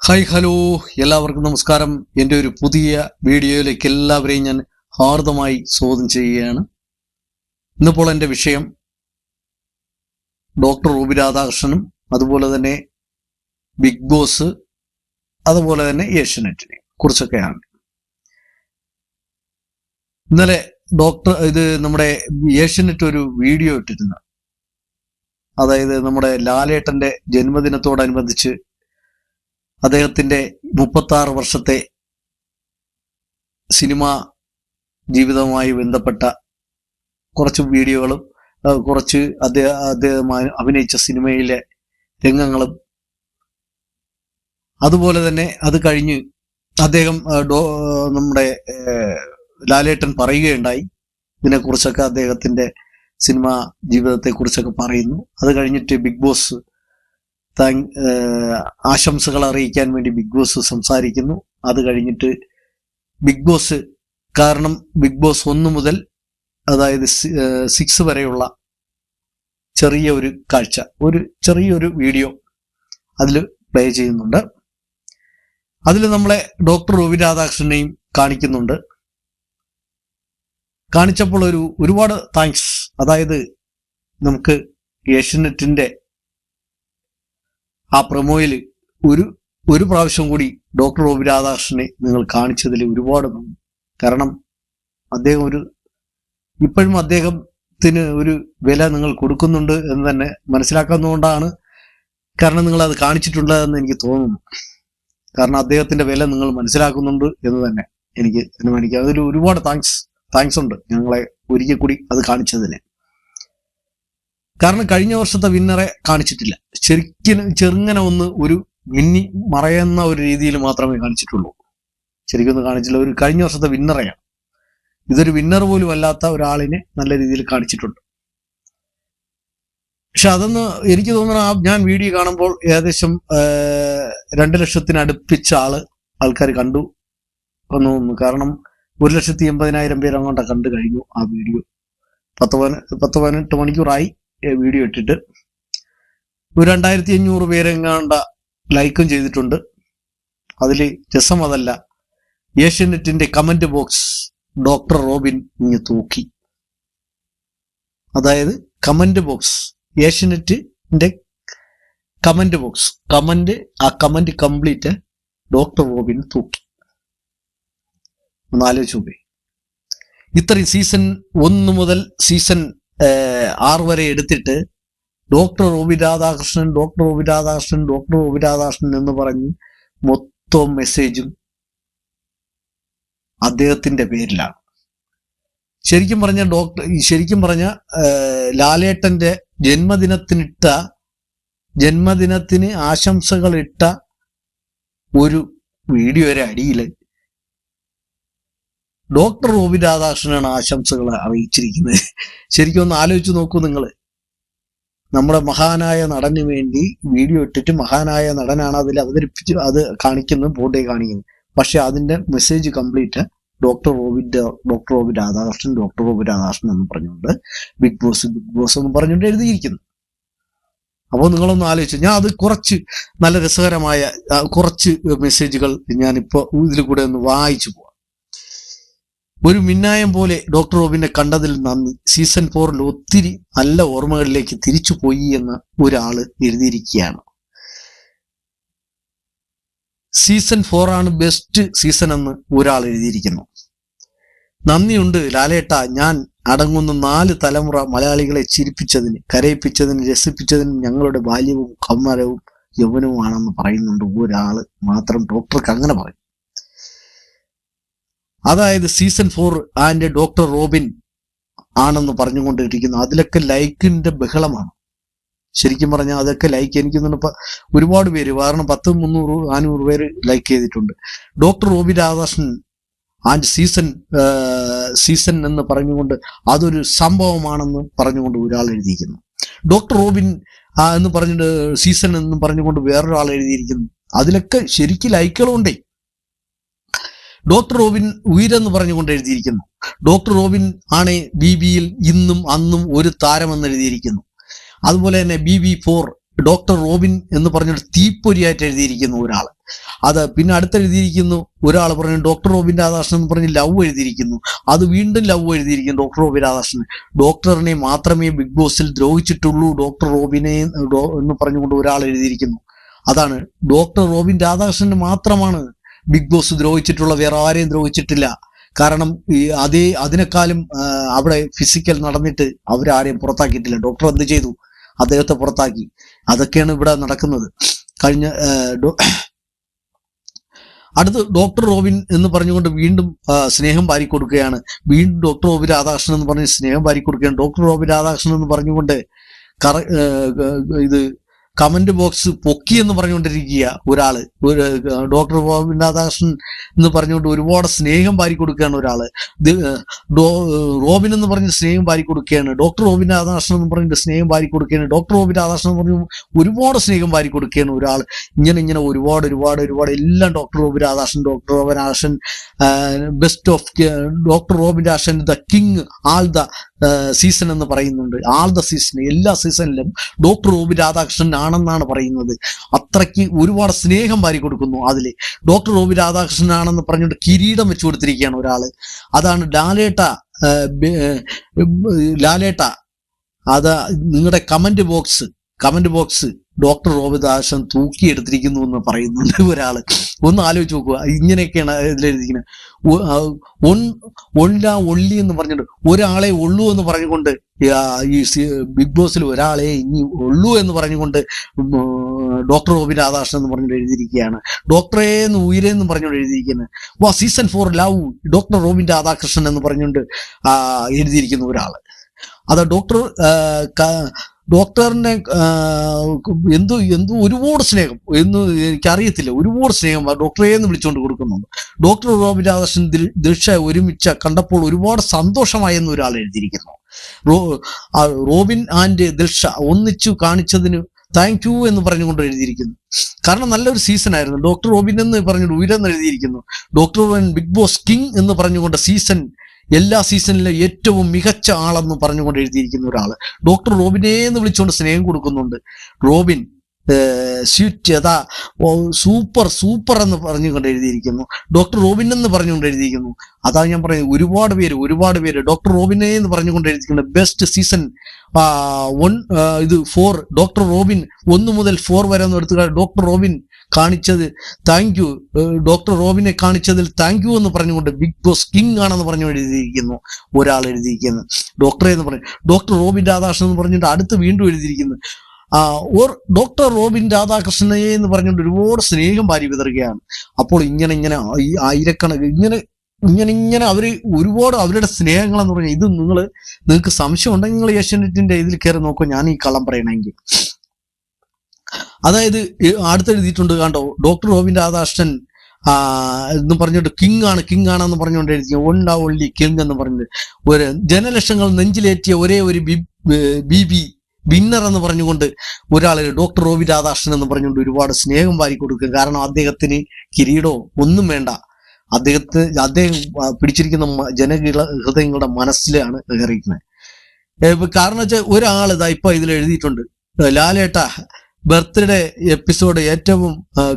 Hi hello എല്ലാവർക്കും നമസ്കാരം. എൻ്റെ ഒരു പുതിയ വീഡിയോയിലേക്ക് എല്ലാവരെയും ഞാൻ ഹാർദമായി സ്വാഗതം ചെയ്യുകയാണ്. ഇന്നിപ്പോൾ എൻ്റെ വിഷയം ഡോക്ടർ ഒ പി രാധാകൃഷ്ണനും അതുപോലെ തന്നെ ബിഗ് ബോസ് അതുപോലെ തന്നെ ഏഷ്യാനെറ്റിനെ കുറിച്ചൊക്കെയാണ്. ഇന്നലെ നമ്മുടെ ഏഷ്യാനെറ്റ് ഒരു വീഡിയോ ഇട്ടിരുന്നു. അതായത് നമ്മുടെ ലാലേട്ടന്റെ ജന്മദിനത്തോടനുബന്ധിച്ച് അദ്ദേഹത്തിന്റെ 36 വർഷത്തെ സിനിമാ ജീവിതവുമായി ബന്ധപ്പെട്ട കുറച്ച് വീഡിയോകളും കുറച്ച് അദ്ദേഹം അഭിനയിച്ച സിനിമയിലെ രംഗങ്ങളും അതുപോലെ തന്നെ അത് കഴിഞ്ഞ് അദ്ദേഹം നമ്മുടെ ലാലേട്ടൻ പറയുകയുണ്ടായി. ഇതിനെക്കുറിച്ചൊക്കെ അദ്ദേഹത്തിന്റെ സിനിമാ ജീവിതത്തെ കുറിച്ചൊക്കെ പറയുന്നു. അത് കഴിഞ്ഞിട്ട് ബിഗ് ബോസ് ആശംസകൾ അറിയിക്കാൻ വേണ്ടി ബിഗ് ബോസ് സംസാരിക്കുന്നു. അത് കഴിഞ്ഞിട്ട് ബിഗ് ബോസ് ബിഗ് ബോസ് 1 മുതൽ അതായത് 6 വരെയുള്ള ചെറിയൊരു കാഴ്ച, ഒരു ചെറിയൊരു വീഡിയോ അതിൽ പ്ലേ ചെയ്യുന്നുണ്ട്. അതിൽ നമ്മളെ ഡോക്ടർ ഒ പി രാധാകൃഷ്ണനെയും കാണിക്കുന്നുണ്ട്. കാണിച്ചപ്പോൾ ഒരുപാട് താങ്ക്സ്. അതായത് നമുക്ക് ഏഷ്യാനെറ്റിന്റെ ആ പ്രൊമോയിൽ ഒരു പ്രാവശ്യം കൂടി ഡോക്ടർ ഒ പി രാധാകൃഷ്ണനെ നിങ്ങൾ കാണിച്ചതിൽ ഒരുപാട് നന്ദി. കാരണം അദ്ദേഹം ഇപ്പോഴും അദ്ദേഹത്തിന് ഒരു വില നിങ്ങൾ കൊടുക്കുന്നുണ്ട് എന്ന് തന്നെ മനസ്സിലാക്കുന്നതുകൊണ്ടാണ്. കാരണം നിങ്ങൾ അത് കാണിച്ചിട്ടുള്ളതെന്ന് എനിക്ക് തോന്നുന്നു. കാരണം അദ്ദേഹത്തിന്റെ വില നിങ്ങൾ മനസ്സിലാക്കുന്നുണ്ട് എന്ന് തന്നെ എനിക്ക് അനുമാനിക്കാം. അതിൽ ഒരുപാട് താങ്ക്സ് ഉണ്ട് ഞങ്ങളെ ഒരിക്കൽ കൂടി അത് കാണിച്ചതിന്. കാരണം കഴിഞ്ഞ വർഷത്തെ വിന്നറെ കാണിച്ചിട്ടില്ല. ചെറുങ്ങനെ ഒരു മിന്നി മറയുന്ന ഒരു രീതിയിൽ മാത്രമേ കാണിച്ചിട്ടുള്ളൂ. ശരിക്കൊന്നും കാണിച്ചില്ല. കഴിഞ്ഞ വർഷത്തെ വിന്നറെയാണ്. ഇതൊരു വിന്നർ പോലും അല്ലാത്ത ഒരാളിനെ നല്ല രീതിയിൽ കാണിച്ചിട്ടുണ്ട്. പക്ഷെ അതൊന്ന് എനിക്ക് തോന്നുന്ന ഞാൻ വീഡിയോ കാണുമ്പോൾ ഏകദേശം 2 ലക്ഷത്തിനടുപ്പിച്ച ആൾക്കാർ കണ്ടു എന്ന് തോന്നുന്നു. കാരണം 1,80,000 പേര് അങ്ങോട്ട് കണ്ടു കഴിഞ്ഞു ആ വീഡിയോ. 10-18 മണിക്കൂറായി വീഡിയോ ഇട്ടിട്ട്. 2,500 പേരെങ്ങാണ്ട ലൈക്കും ചെയ്തിട്ടുണ്ട്. അതിൽ രസം അതല്ല, ഏഷ്യാനെറ്റിന്റെ കമന്റ് ബോക്സ് ഡോക്ടർ റോബിൻ ഇങ്ങ് തൂക്കി. അതായത് കമന്റ് ബോക്സ്, ഏഷ്യാനെറ്റിന്റെ കമന്റ് ബോക്സ്, ആ കമന്റ് കംപ്ലീറ്റ് ഡോക്ടർ റോബിൻ തൂക്കി. ഒന്ന് ആലോചിച്ച് നോക്കി. ഇത്രയും സീസൺ 1 മുതൽ സീസൺ 6 വരെ എടുത്തിട്ട് ഡോക്ടർ ഒ പി രാധാകൃഷ്ണൻ എന്ന് പറഞ്ഞ് മൊത്തം മെസ്സേജും അദ്ദേഹത്തിന്റെ പേരിലാണ്. ശരിക്കും പറഞ്ഞ ലാലേട്ടന്റെ ജന്മദിനത്തിന് ആശംസകൾ ഇട്ട ഒരു വീഡിയോയുടെ അടിയില് ഡോക്ടർ ഒ പി രാധാകൃഷ്ണനാണ് ആശംസകൾ അറിയിച്ചിരിക്കുന്നത്. ശരിക്കും ഒന്ന് ആലോചിച്ച് നോക്കൂ നിങ്ങൾ. നമ്മുടെ മഹാനായ നടന് വേണ്ടി വീഡിയോ ഇട്ടിട്ട് മഹാനായ നടനാണ് അതിൽ അവതരിപ്പിച്ച് അത് കാണിക്കുന്നത്, ഫോട്ടോ കാണിക്കുന്നത്. പക്ഷെ അതിന്റെ message complete doctor O P Radhakrishnan എന്ന് പറഞ്ഞുകൊണ്ട് ബിഗ് ബോസ് എന്ന് പറഞ്ഞുകൊണ്ട് എഴുതിയിരിക്കുന്നു. അപ്പോൾ നിങ്ങളൊന്ന് ആലോചിച്ചു. ഞാൻ അത് കുറച്ച് നല്ല രസകരമായ കുറച്ച് മെസ്സേജുകൾ ഞാനിപ്പോ ഇതിൽ കൂടെ ഒന്ന് വായിച്ചു പോവാം. ഒരു മിന്നായം പോലെ ഡോക്ടർ റോബിനെ കണ്ടതിൽ നന്ദി. സീസൺ 4 ഒത്തിരി നല്ല ഓർമ്മകളിലേക്ക് തിരിച്ചു പോയി എന്ന് ഒരാള് എഴുതിയിരിക്കുകയാണ്. സീസൺ 4 ആണ് ബെസ്റ്റ് സീസൺ എന്ന് ഒരാൾ എഴുതിയിരിക്കുന്നു. നന്ദിയുണ്ട് ലാലേട്ട, ഞാൻ അടങ്ങുന്ന 4 തലമുറ മലയാളികളെ ചിരിപ്പിച്ചതിന്, കരയിപ്പിച്ചതിന്, രസിപ്പിച്ചതിന് ഞങ്ങളുടെ ബാല്യവും കൗമാരവും യൗവനവുമാണെന്ന് പറയുന്നുണ്ട് ഒരാള് മാത്രം. ഡോക്ടർക്ക് അങ്ങനെ പറയും. അതായത് സീസൺ 4 ആൻഡ് ഡോക്ടർ റോബിൻ ആണെന്ന് പറഞ്ഞുകൊണ്ടിരിക്കുന്നു. അതിലൊക്കെ ലൈക്കിന്റെ ബഹളമാണ്. ശരിക്കും പറഞ്ഞാൽ അതൊക്കെ ലൈക്ക് എനിക്ക് തോന്നുന്നു ഒരുപാട് പേര്, കാരണം 10, 300, 400 പേര് ലൈക്ക് ചെയ്തിട്ടുണ്ട്. Doctor O P Radhakrishnan and season എന്ന് പറഞ്ഞുകൊണ്ട് അതൊരു സംഭവമാണെന്ന് പറഞ്ഞുകൊണ്ട് ഒരാൾ എഴുതിയിരിക്കുന്നു. ഡോക്ടർ റോബിൻ എന്ന് പറഞ്ഞിട്ട് സീസൺ എന്ന് പറഞ്ഞുകൊണ്ട് വേറൊരാൾ എഴുതിയിരിക്കുന്നു. അതിലൊക്കെ ശരിക്കും ലൈക്കുകളുണ്ടേ. ഡോക്ടർ റോബിൻ ഉയരെന്ന് പറഞ്ഞുകൊണ്ട് എഴുതിയിരിക്കുന്നു. ഡോക്ടർ റോബിൻ ആണ് BBയിൽ ഇന്നും അന്നും ഒരു താരമെന്ന് എഴുതിയിരിക്കുന്നു. അതുപോലെ തന്നെ BB4 ഡോക്ടർ റോബിൻ എന്ന് പറഞ്ഞൊരു തീപ്പൊരിയായിട്ട് എഴുതിയിരിക്കുന്ന ഒരാൾ. അത് പിന്നെ അടുത്തെഴുതിയിരിക്കുന്നു, ഒരാൾ പറഞ്ഞു ഡോക്ടർ റോബിൻ രാധാകൃഷ്ണൻ എന്ന് പറഞ്ഞ് ലവ് എഴുതിയിരിക്കുന്നു. അത് വീണ്ടും ലവ് എഴുതിയിരിക്കുന്നു ഡോക്ടർ റോബിൻ രാധാകൃഷ്ണൻ. ഡോക്ടറിനെ മാത്രമേ ബിഗ് ബോസിൽ ദ്രോഹിച്ചിട്ടുള്ളൂ ഡോക്ടർ റോബിനെ എന്ന് പറഞ്ഞുകൊണ്ട് ഒരാൾ എഴുതിയിരിക്കുന്നു. അതാണ്, ഡോക്ടർ റോബിൻ രാധാകൃഷ്ണന് മാത്രമാണ് ബിഗ് ബോസ് ദ്രോഹിച്ചിട്ടുള്ള, വേറെ ആരെയും ദ്രോഹിച്ചിട്ടില്ല. കാരണം അതിനേക്കാളും അവിടെ ഫിസിക്കൽ നടന്നിട്ട് അവരാരെയും പുറത്താക്കിയിട്ടില്ല. ഡോക്ടർ എന്ത് ചെയ്തു? അദ്ദേഹത്തെ പുറത്താക്കി. അതൊക്കെയാണ് ഇവിടെ നടക്കുന്നത്. അടുത്ത് ഡോക്ടർ റോബിൻ എന്ന് പറഞ്ഞുകൊണ്ട് വീണ്ടും സ്നേഹം വാരിക്കൊടുക്കുകയാണ്. വീണ്ടും ഡോക്ടർ റോബിൻ രാധാകൃഷ്ണൻ എന്ന് പറഞ്ഞ് സ്നേഹം വാരിക്കൊടുക്കുകയാണ്. ഡോക്ടർ റോബിൻ രാധാകൃഷ്ണൻ എന്ന് പറഞ്ഞുകൊണ്ട് ഇത് കമന്റ് ബോക്സ് പൊക്കി എന്ന് പറഞ്ഞുകൊണ്ടിരിക്കുക ഒരാള്. ഡോക്ടർ റോബിൻ രാധാകൃഷ്ണൻ എന്ന് പറഞ്ഞുകൊണ്ട് ഒരുപാട് സ്നേഹം വാരിക്കൊടുക്കുകയാണ് ഒരാള്. റോബിൻ എന്ന് പറഞ്ഞ് സ്നേഹം വാരിക്കൊടുക്കുകയാണ്. ഡോക്ടർ റോബിൻ രാധാകൃഷ്ണൻ എന്ന് പറഞ്ഞിട്ട് സ്നേഹം വാരിക്കൊടുക്കുകയാണ്. ഡോക്ടർ റോബിൻ രാധാകൃഷ്ണൻ എന്ന് പറഞ്ഞു ഒരുപാട് സ്നേഹം വാരിക്കൊടുക്കുകയാണ് ഒരാൾ. ഇങ്ങനെ ഒരുപാട് എല്ലാം doctor Robin Radhakrishnan, doctor Robin Radhakrishnan best of doctor Robin Radhakrishnan the king all the season എന്ന് പറയുന്നുണ്ട്. ആൾ ദ സീസൺ, എല്ലാ സീസണിലും ഡോക്ടർ റോബിൻ രാധാകൃഷ്ണൻ ആണെന്നാണ് പറയുന്നത്. അത്രയ്ക്ക് ഒരുപാട് സ്നേഹം വാരി കൊടുക്കുന്നു. അതില് ഡോക്ടർ റോബിൻ രാധാകൃഷ്ണൻ ആണെന്ന് പറഞ്ഞുകൊണ്ട് കിരീടം വെച്ചു കൊടുത്തിരിക്കുകയാണ് ഒരാള്. അതാണ് ലാലേട്ട. അത് നിങ്ങളുടെ comment box doctor Robin Radhakrishnan തൂക്കിയെടുത്തിരിക്കുന്നു എന്ന് പറയുന്നുണ്ട് ഒരാള്. ഒന്ന് ആലോചിച്ച് നോക്കുക. ഇങ്ങനെയൊക്കെയാണ് ഇതിലെഴുതിയിരിക്കുന്നത്. ഒള്ളി എന്ന് പറഞ്ഞിട്ട് ഒരാളെ ഉള്ളൂ എന്ന് പറഞ്ഞുകൊണ്ട് ഈ ബിഗ് ബോസിൽ ഒരാളെ ഇനി ഉള്ളൂ എന്ന് പറഞ്ഞുകൊണ്ട് ഡോക്ടർ റോബിൻ രാധാകൃഷ്ണൻ എന്ന് പറഞ്ഞുകൊണ്ട് എഴുതിയിരിക്കുകയാണ്. ഡോക്ടറേന്ന് ഉയരെന്ന് പറഞ്ഞുകൊണ്ട് എഴുതിയിരിക്കുന്നത്. Season 4 love doctor Robin Radhakrishnan എന്ന് പറഞ്ഞുകൊണ്ട് എഴുതിയിരിക്കുന്ന ഒരാള്. അത് ഡോക്ടറിനെ എന്തോ ഒരുപാട് സ്നേഹം എന്ന് എനിക്കറിയത്തില്ല, ഒരുപാട് സ്നേഹം ഡോക്ടറെ എന്ന് വിളിച്ചുകൊണ്ട് കൊടുക്കുന്നുണ്ട്. ഡോക്ടർ റോബിൻ രാധാകൃഷ്ണൻ ദിൽഷ ഒരുമിച്ച കണ്ടപ്പോൾ ഒരുപാട് സന്തോഷമായെന്ന് ഒരാൾ എഴുതിയിരിക്കുന്നു. റോബിൻ ആൻഡ് ദിൽഷ ഒന്നിച്ചു കാണിച്ചതിന് താങ്ക് യു എന്ന് പറഞ്ഞുകൊണ്ട് എഴുതിയിരിക്കുന്നു. കാരണം നല്ലൊരു സീസൺ ആയിരുന്നു. ഡോക്ടർ റോബിൻ എന്ന് പറഞ്ഞുകൊണ്ട് ഉയരെന്ന് എഴുതിയിരിക്കുന്നു. Doctor Robin big boss king എന്ന് പറഞ്ഞുകൊണ്ട് എല്ലാ സീസണിലും ഏറ്റവും മികച്ച ആളെന്ന് പറഞ്ഞുകൊണ്ട് എഴുതിയിരിക്കുന്ന ഒരാള്. ഡോക്ടർ റോബിനെ എന്ന് വിളിച്ചുകൊണ്ട് സ്നേഹം കൊടുക്കുന്നുണ്ട്. റോബിൻ സ്വീറ്റ് അതാ സൂപ്പർ എന്ന് പറഞ്ഞുകൊണ്ട് എഴുതിയിരിക്കുന്നു. ഡോക്ടർ റോബിൻ എന്ന് പറഞ്ഞുകൊണ്ട് എഴുതിയിരിക്കുന്നു. അതാ ഞാൻ പറയുന്നത്, ഒരുപാട് പേര് ഡോക്ടർ റോബിനെ എന്ന് പറഞ്ഞുകൊണ്ട് എഴുതിയിരിക്കുന്നു. ബെസ്റ്റ് സീസൺ 4 ഡോക്ടർ റോബിൻ 1 മുതൽ 4 വരെ ഒന്ന് എടുത്തുക. ഡോക്ടർ റോബിൻ കാണിച്ചത് താങ്ക് യു, ഡോക്ടർ റോബിനെ കാണിച്ചതിൽ താങ്ക് യു എന്ന് പറഞ്ഞുകൊണ്ട് ബിഗ് ബോസ് കിങ് ആണെന്ന് പറഞ്ഞു എഴുതിയിരിക്കുന്നു ഒരാൾ എഴുതിയിരിക്കുന്നു. ഡോക്ടറെ എന്ന് പറഞ്ഞു ഡോക്ടർ റോബിൻ രാധാകൃഷ്ണൻ എന്ന് പറഞ്ഞിട്ട് അടുത്ത് വീണ്ടും എഴുതിയിരിക്കുന്നു ഡോക്ടർ റോബിൻ രാധാകൃഷ്ണനെ എന്ന് പറഞ്ഞുകൊണ്ട് ഒരുപാട് സ്നേഹം വാരി വിതറുകയാണ്. അപ്പോൾ ഇങ്ങനെ ഈ ആയിരക്കണക്കിന് ഇങ്ങനെ അവര് ഒരുപാട് അവരുടെ സ്നേഹങ്ങൾ എന്ന് പറഞ്ഞാൽ ഇത് നിങ്ങൾക്ക് സംശയം ഉണ്ടെങ്കിൽ നിങ്ങൾ ഏഷ്യാനെറ്റിന്റെ ഇതിൽ കയറി നോക്കുക. ഞാൻ ഈ കള്ളം പറയണമെങ്കിൽ അതായത് അടുത്തെഴുതിയിട്ടുണ്ട് കണ്ടോ, ഡോക്ടർ റോബിൻ രാധാകൃഷ്ണൻ എന്ന് പറഞ്ഞിട്ട് കിങ് ആണെന്ന് പറഞ്ഞുകൊണ്ട് എഴുതി ഒള്ളി കിങ് എന്ന് പറഞ്ഞിട്ട് ഒരു ജനലക്ഷങ്ങൾ നെഞ്ചിലേറ്റിയ ഒരേ ഒരു ബി വിന്നർ എന്ന് പറഞ്ഞുകൊണ്ട് ഒരാൾ ഡോക്ടർ റോബിൻ രാധാകൃഷ്ണൻ എന്ന് പറഞ്ഞുകൊണ്ട് ഒരുപാട് സ്നേഹം വാരി കൊടുക്കുക. കാരണം അദ്ദേഹത്തിന് കിരീടോ ഒന്നും വേണ്ട, അദ്ദേഹം പിടിച്ചിരിക്കുന്ന ഹൃദയങ്ങളുടെ മനസ്സിലാണ് കയറിയിരിക്കുന്നത്. കാരണം വെച്ചാൽ ഒരാൾ ഇതാ ഇപ്പൊ ഇതിൽ എഴുതിയിട്ടുണ്ട്, ലാലേട്ട ബർത്ത്ഡേ എപ്പിസോഡ് ഏറ്റവും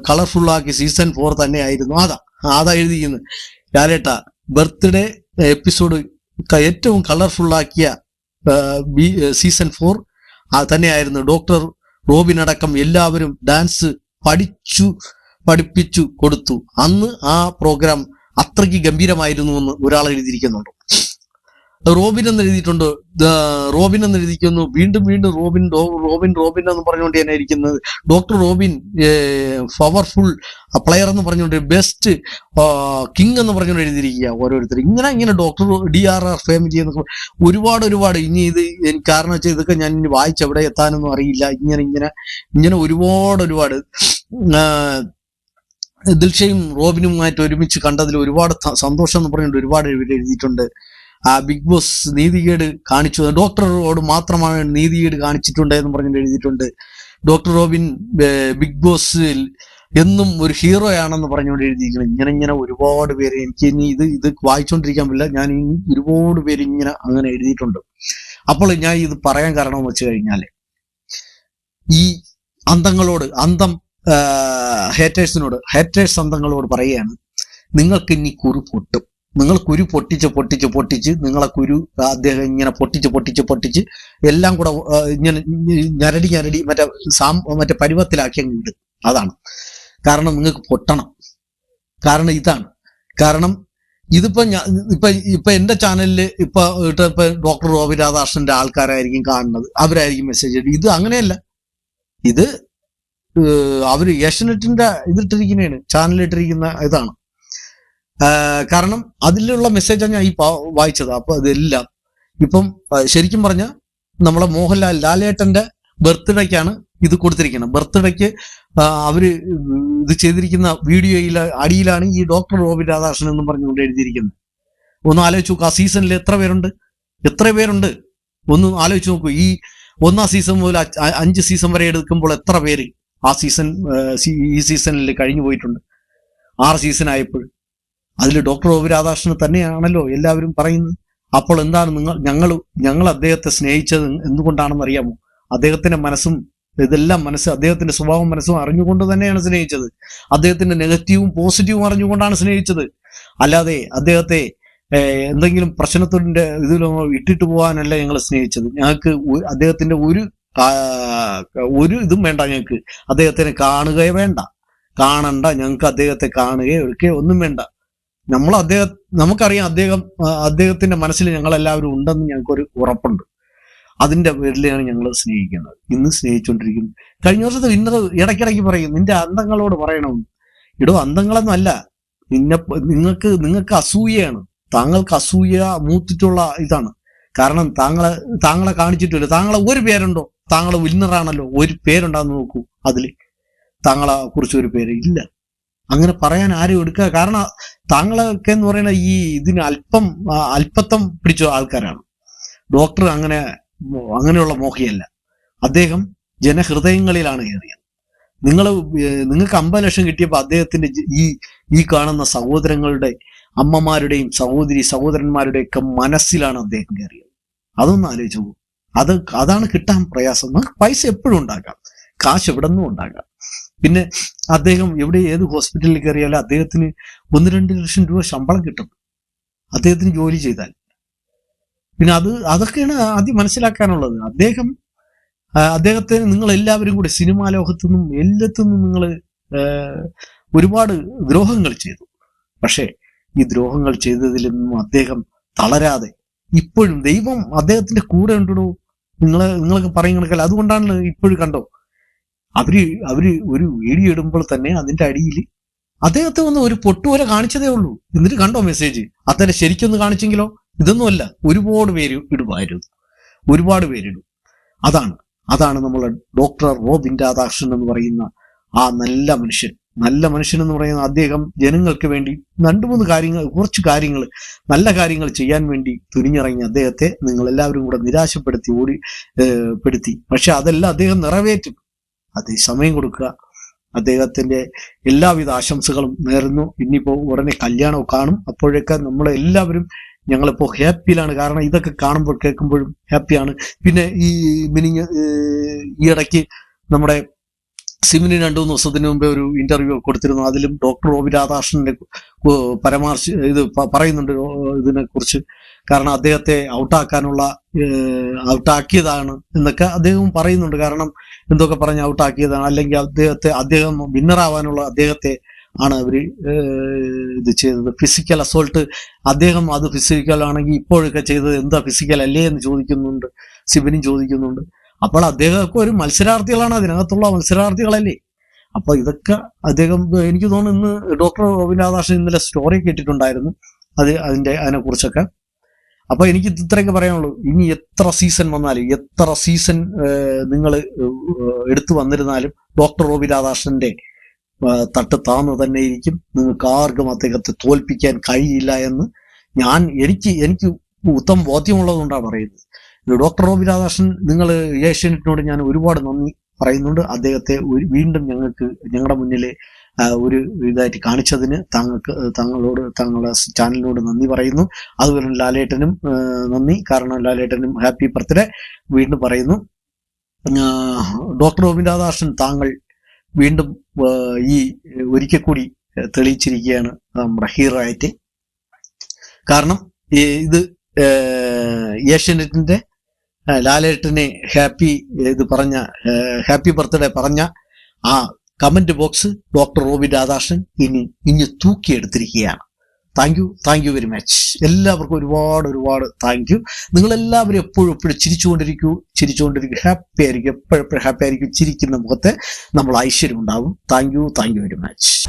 കളർഫുൾ ആക്കി സീസൺ 4 തന്നെ ആയിരുന്നു. അതാ എഴുതിയിരിക്കുന്നത്. ലാലേട്ട ബർത്ത്ഡേ എപ്പിസോഡ് ഏറ്റവും കളർഫുൾ ആക്കിയ സീസൺ 4 തന്നെയായിരുന്നു. ഡോക്ടർ റോബിൻ അടക്കം എല്ലാവരും ഡാൻസ് പഠിപ്പിച്ചു കൊടുത്തു. അന്ന് ആ പ്രോഗ്രാം അത്രയ്ക്ക് ഗംഭീരമായിരുന്നു എന്ന് ഒരാൾ എഴുതിയിരിക്കുന്നുണ്ട്. റോബിൻ എന്ന് എഴുതിയിട്ടുണ്ട്. റോബിൻ എന്ന് എഴുതിക്കുന്നു. വീണ്ടും റോബിൻ എന്ന് പറഞ്ഞുകൊണ്ട് തന്നെ ഇരിക്കുന്നത്. ഡോക്ടർ റോബിൻ പവർഫുൾ പ്ലെയർ എന്ന് പറഞ്ഞുകൊണ്ട് ബെസ്റ്റ് കിങ് എന്ന് പറഞ്ഞുകൊണ്ട് എഴുതിയിരിക്കുക ഓരോരുത്തർ. ഇങ്ങനെ ഡോക്ടർ DRR ഫാമിലി എന്നൊക്കെ ഒരുപാട് ഇനി ഇത് എനിക്ക് കാരണം വെച്ചാൽ ഇതൊക്കെ ഞാൻ ഇനി വായിച്ച് എവിടെ എത്താനൊന്നും അറിയില്ല. ഇങ്ങനെ ഒരുപാട് ദിൽഷയും റോബിനുമായിട്ട് ഒരുമിച്ച് കണ്ടതിൽ ഒരുപാട് സന്തോഷം എന്ന് പറഞ്ഞുകൊണ്ട് ഒരുപാട് എഴുതിയിട്ടുണ്ട്. ബിഗ് ബോസ് നീതികേട് കാണിച്ചു, ഡോക്ടറോട് മാത്രമാണ് നീതികേട് കാണിച്ചിട്ടുണ്ട് എന്ന് പറഞ്ഞിട്ട് എഴുതിയിട്ടുണ്ട്. ഡോക്ടർ റോബിൻ ബിഗ് ബോസിൽ എന്നും ഒരു ഹീറോയാണെന്ന് പറഞ്ഞുകൊണ്ട് എഴുതിയിരിക്കണം. ഇങ്ങനെ ഒരുപാട് പേര് എനിക്ക് ഇനി ഇത് വായിച്ചുകൊണ്ടിരിക്കാൻ പറ്റില്ല. ഞാൻ ഒരുപാട് പേര് അങ്ങനെ എഴുതിയിട്ടുണ്ട്. അപ്പോൾ ഞാൻ ഇത് പറയാൻ കാരണം എന്ന് വെച്ച് കഴിഞ്ഞാൽ ഈ അന്തം ഹേറ്റേഴ്സ് അന്തങ്ങളോട് പറയുകയാണ്, നിങ്ങൾക്ക് ഇനി കുരു പൊട്ടും. നിങ്ങൾ കുരു പൊട്ടിച്ച് നിങ്ങളെ കുരു അദ്ദേഹം ഇങ്ങനെ പൊട്ടിച്ച് എല്ലാം കൂടെ ഇങ്ങനെ ഞരടി മറ്റേ പരുവത്തിലാക്കി അങ്ങ് ഇടും. അതാണ് കാരണം. നിങ്ങൾക്ക് പൊട്ടണം. കാരണം ഇതാണ് കാരണം. ഇതിപ്പോ ഇപ്പൊ എന്റെ ചാനലിൽ ഇപ്പൊ ഡോക്ടർ റോബി രാധാകൃഷ്ണന്റെ ആൾക്കാരായിരിക്കും കാണുന്നത്, അവരായിരിക്കും മെസ്സേജ് ഇടും. ഇത് അങ്ങനെയല്ല. ഇത് അവര് ഏഷ്യനെറ്റിന്റെ ഇതിട്ടിരിക്കുന്നതാണ്, ചാനലിട്ടിരിക്കുന്ന ഇതാണ്. കാരണം അതിലുള്ള മെസ്സേജാണ് ഞാൻ ഈ വായിച്ചത്. അപ്പൊ ഇതെല്ലാം ഇപ്പം ശരിക്കും പറഞ്ഞ നമ്മളെ മോഹൻലാൽ ലാലേട്ടന്റെ ബർത്ത്ഡേക്കാണ് ഇത് കൊടുത്തിരിക്കുന്നത്. ബർത്ത്ഡേക്ക് അവര് ഇത് ചെയ്തിരിക്കുന്ന വീഡിയോയിൽ അടിയിലാണ് ഈ ഡോക്ടർ റോബി രാധാകൃഷ്ണൻ എന്നും പറഞ്ഞുകൊണ്ട് എഴുതിയിരിക്കുന്നത്. ഒന്ന് ആലോചിച്ച് നോക്കൂ, ആ സീസണിൽ എത്ര പേരുണ്ട് ഒന്ന് ആലോചിച്ച് നോക്കൂ. ഈ 1ാം സീസൺ മുതൽ 5 സീസൺ വരെ എടുക്കുമ്പോൾ എത്ര പേര് ഈ സീസണിൽ കഴിഞ്ഞു പോയിട്ടുണ്ട്. 6 സീസൺ ആയപ്പോൾ അതിൽ ഡോക്ടർ റോബി രാധാകൃഷ്ണൻ തന്നെയാണല്ലോ എല്ലാവരും പറയുന്നത്. അപ്പോൾ എന്താണ് ഞങ്ങൾ അദ്ദേഹത്തെ സ്നേഹിച്ചത് എന്തുകൊണ്ടാണെന്ന് അറിയാമോ? അദ്ദേഹത്തിന്റെ മനസ്സും ഇതെല്ലാം അദ്ദേഹത്തിന്റെ സ്വഭാവം മനസ്സും അറിഞ്ഞുകൊണ്ട് തന്നെയാണ് സ്നേഹിച്ചത്. അദ്ദേഹത്തിന്റെ നെഗറ്റീവും പോസിറ്റീവും അറിഞ്ഞുകൊണ്ടാണ് സ്നേഹിച്ചത്. അല്ലാതെ അദ്ദേഹത്തെ എന്തെങ്കിലും പ്രശ്നത്തിന്റെ ഇതിലോ ഇട്ടിട്ട് പോകാനല്ല ഞങ്ങൾ സ്നേഹിച്ചത്. ഞങ്ങൾക്ക് അദ്ദേഹത്തിന്റെ ഒരു ഇതും വേണ്ട. ഞങ്ങൾക്ക് അദ്ദേഹത്തിനെ കാണുകയോ കാണണ്ട. ഞങ്ങൾക്ക് അദ്ദേഹത്തെ കാണുകയോ എടുക്കുകയോ ഒന്നും വേണ്ട. നമുക്കറിയാം അദ്ദേഹത്തിന്റെ മനസ്സിൽ ഞങ്ങളെല്ലാവരും ഉണ്ടെന്ന് ഞങ്ങൾക്കൊരു ഉറപ്പുണ്ട്. അതിന്റെ പേരിലാണ് ഞങ്ങൾ സ്നേഹിക്കുന്നത്, ഇന്ന് സ്നേഹിച്ചുകൊണ്ടിരിക്കുന്നു. കഴിഞ്ഞ വർഷത്തെ വിന്നർ ഇടയ്ക്കിടയ്ക്ക് പറയും, നിന്റെ അന്തങ്ങളോട് പറയണമെന്ന്. ഇടോ, അന്തങ്ങളൊന്നും അല്ല, നിങ്ങൾക്ക് അസൂയയാണ്. താങ്കൾക്ക് അസൂയ മൂത്തിട്ടുള്ള ഇതാണ്. കാരണം താങ്കളെ കാണിച്ചിട്ടില്ല. താങ്കളെ ഒരു പേരുണ്ടോ? താങ്കൾ വിന്നറാണല്ലോ, ഒരു പേരുണ്ടാന്ന് നോക്കൂ. അതില് താങ്കളെ കുറിച്ച് ഒരു പേര് ഇല്ല. അങ്ങനെ പറയാൻ ആരും എടുക്കുക. കാരണം താങ്കളൊക്കെ എന്ന് പറയുന്ന ഈ ഇതിന് അല്പത്തം പിടിച്ച ആൾക്കാരാണ്. ഡോക്ടർ അങ്ങനെയുള്ള മോഹിയല്ല. അദ്ദേഹം ജനഹൃദയങ്ങളിലാണ് കയറിയത്. നിങ്ങൾക്ക് 50 ലക്ഷം കിട്ടിയപ്പോൾ അദ്ദേഹത്തിന്റെ ഈ കാണുന്ന സഹോദരങ്ങളുടെ, അമ്മമാരുടെയും സഹോദരന്മാരുടെയൊക്കെ മനസ്സിലാണ് അദ്ദേഹം കയറിയത്. അതൊന്നും ആലോചിച്ചു. അതാണ് കിട്ടാൻ പ്രയാസം. നമുക്ക് പൈസ എപ്പോഴും ഉണ്ടാക്കാം, കാശ് എവിടെ നിന്നും ഉണ്ടാക്കാം. പിന്നെ അദ്ദേഹം ഏത് ഹോസ്പിറ്റലിൽ കയറിയാലും അദ്ദേഹത്തിന് 1-2 ലക്ഷം രൂപ ശമ്പളം കിട്ടും അദ്ദേഹത്തിന് ജോലി ചെയ്താൽ. പിന്നെ അതൊക്കെയാണ് ആദ്യം മനസ്സിലാക്കാനുള്ളത്. അദ്ദേഹത്തെ നിങ്ങൾ എല്ലാവരും കൂടി സിനിമാ ലോകത്തുനിന്നും എല്ലാത്തുനിന്നും നിങ്ങൾ ഒരുപാട് ദ്രോഹങ്ങൾ ചെയ്തു. പക്ഷേ ഈ ദ്രോഹങ്ങൾ ചെയ്തതിലൊന്നും അദ്ദേഹം തളരാതെ ഇപ്പോഴും ദൈവം അദ്ദേഹത്തിന്റെ കൂടെ ഉണ്ടോ. നിങ്ങളൊക്കെ പറയും കണക്കല്ല. അതുകൊണ്ടാണ് ഇപ്പോഴും കണ്ടോ, അവര് ഒരു വീഡിയോ ഇടുമ്പോൾ തന്നെ അതിന്റെ അടിയിൽ അദ്ദേഹത്തെ ഒന്ന് ഒരു പൊട്ടുപോലെ കാണിച്ചതേ ഉള്ളൂ. എന്നിട്ട് കണ്ടോ മെസ്സേജ്? അദ്ദേഹം ശരിക്കൊന്ന് കാണിച്ചെങ്കിലോ? ഇതൊന്നുമല്ല, ഒരുപാട് പേര് ഇടുമായിരുന്നു, ഒരുപാട് പേരിടും. അതാണ് നമ്മളെ ഡോക്ടർ റോബിൻ രാധാകൃഷ്ണൻ എന്ന് പറയുന്ന ആ നല്ല മനുഷ്യൻ എന്ന് പറയുന്ന അദ്ദേഹം ജനങ്ങൾക്ക് വേണ്ടി 2-3 കുറച്ച് കാര്യങ്ങൾ, നല്ല കാര്യങ്ങൾ ചെയ്യാൻ വേണ്ടി തുനിഞ്ഞിറങ്ങി അദ്ദേഹത്തെ നിങ്ങൾ എല്ലാവരും കൂടെ നിരാശപ്പെടുത്തി. പക്ഷെ അതെല്ലാം അദ്ദേഹം നിറവേറ്റും. സമയം കൊടുക്കുക. അദ്ദേഹത്തിന്റെ എല്ലാവിധ ആശംസകളും നേരുന്നു. ഇനിയിപ്പോ ഉടനെ കല്യാണം കാണും. അപ്പോഴൊക്കെ നമ്മളെല്ലാവരും ഞങ്ങളിപ്പോ ഹാപ്പിയിലാണ്. കാരണം ഇതൊക്കെ കാണുമ്പോൾ കേൾക്കുമ്പോഴും ഹാപ്പിയാണ്. പിന്നെ ഈ ഇടയ്ക്ക് നമ്മുടെ സിമിന് 2-3 ദിവസത്തിന് മുമ്പേ ഒരു ഇന്റർവ്യൂ കൊടുത്തിരുന്നു. അതിലും ഡോക്ടർ റോബി രാധാകൃഷ്ണന്റെ പറയുന്നുണ്ട് ഇതിനെ കുറിച്ച്. കാരണം അദ്ദേഹത്തെ ഔട്ടാക്കിയതാണ് എന്നൊക്കെ അദ്ദേഹം പറയുന്നുണ്ട്. കാരണം എന്തൊക്കെ പറഞ്ഞ് ഔട്ടാക്കിയതാണ്, അല്ലെങ്കിൽ അദ്ദേഹം വിന്നറാവാനുള്ള അദ്ദേഹത്തെ ആണ് അവര് ഇത് ചെയ്തത്. ഫിസിക്കൽ അസോൾട്ട്, അദ്ദേഹം അത് ഫിസിക്കൽ ആണെങ്കിൽ ഇപ്പോഴൊക്കെ ചെയ്തത് എന്താ ഫിസിക്കൽ അല്ലേ എന്ന് ചോദിക്കുന്നുണ്ട്, സിബിനും ചോദിക്കുന്നുണ്ട്. അപ്പോൾ അദ്ദേഹമൊക്കെ ഒരു മത്സരാർത്ഥികളാണ്, അതിനകത്തുള്ള മത്സരാർത്ഥികളല്ലേ. അപ്പൊ ഇതൊക്കെ അദ്ദേഹം, എനിക്ക് തോന്നുന്നു ഇന്ന് ഡോക്ടർ റോബിൻ രാധാകൃഷ്ണൻ ഇന്നലെ സ്റ്റോറി കേട്ടിട്ടുണ്ടായിരുന്നു അതിനെ കുറിച്ചൊക്കെ. അപ്പൊ എനിക്ക് ഇത്രയൊക്കെ പറയാനുള്ളൂ. ഇനി എത്ര സീസൺ വന്നാലും, എത്ര സീസൺ നിങ്ങൾ എടുത്തു വന്നിരുന്നാലും ഡോക്ടർ റോബി രാധാകൃഷ്ണന്റെ തട്ട് താന്നു തന്നെ ഇരിക്കും. നിങ്ങൾക്ക് ആർക്കും അദ്ദേഹത്തെ തോൽപ്പിക്കാൻ കഴിയില്ല എന്ന് എനിക്ക് ഉത്തമ ബോധ്യമുള്ളതുകൊണ്ടാണ് പറയുന്നത്. ഡോക്ടർ റോബി രാധാകൃഷ്ണൻ, നിങ്ങൾ ഏഷ്യാനെറ്റിനോട് ഞാൻ ഒരുപാട് നന്ദി പറയുന്നുണ്ട്. അദ്ദേഹത്തെ വീണ്ടും ഞങ്ങളുടെ മുന്നിൽ ഒരു ഇതായിട്ട് കാണിച്ചതിന് താങ്കളുടെ ചാനലിനോട് നന്ദി പറയുന്നു. അതുപോലെ ലാലേട്ടനും നന്ദി. കാരണം ലാലേട്ടനും ഹാപ്പി ബർത്ത്ഡേ വീണ്ടും പറയുന്നു. ഡോക്ടർ റോബിൻ രാധാകൃഷ്ണൻ, താങ്കൾ വീണ്ടും ഈ ഒരിക്കൽ കൂടി തെളിയിച്ചിരിക്കുകയാണ് നമ്മുടെ ഹീറോ ആയിട്ട്. കാരണം ഇത് ഏഷ്യാനെറ്റിന്റെ ലാലേട്ടനെ ഹാപ്പി ബർത്ത്ഡേ പറഞ്ഞ ആ comment box doctor Robin Radhakrishnan ഇനി തൂക്കിയെടുത്തിരിക്കുകയാണ്. Thank you very much. എല്ലാവർക്കും ഒരുപാട് താങ്ക് യു. നിങ്ങളെല്ലാവരും എപ്പോഴും ചിരിച്ചുകൊണ്ടിരിക്കൂ, ഹാപ്പി ആയിരിക്കും, എപ്പോഴും ഹാപ്പി ആയിരിക്കും. ചിരിക്കുന്ന മുഖത്തെ നമ്മൾ ഐശ്വര്യം ഉണ്ടാവും. Thank you very much.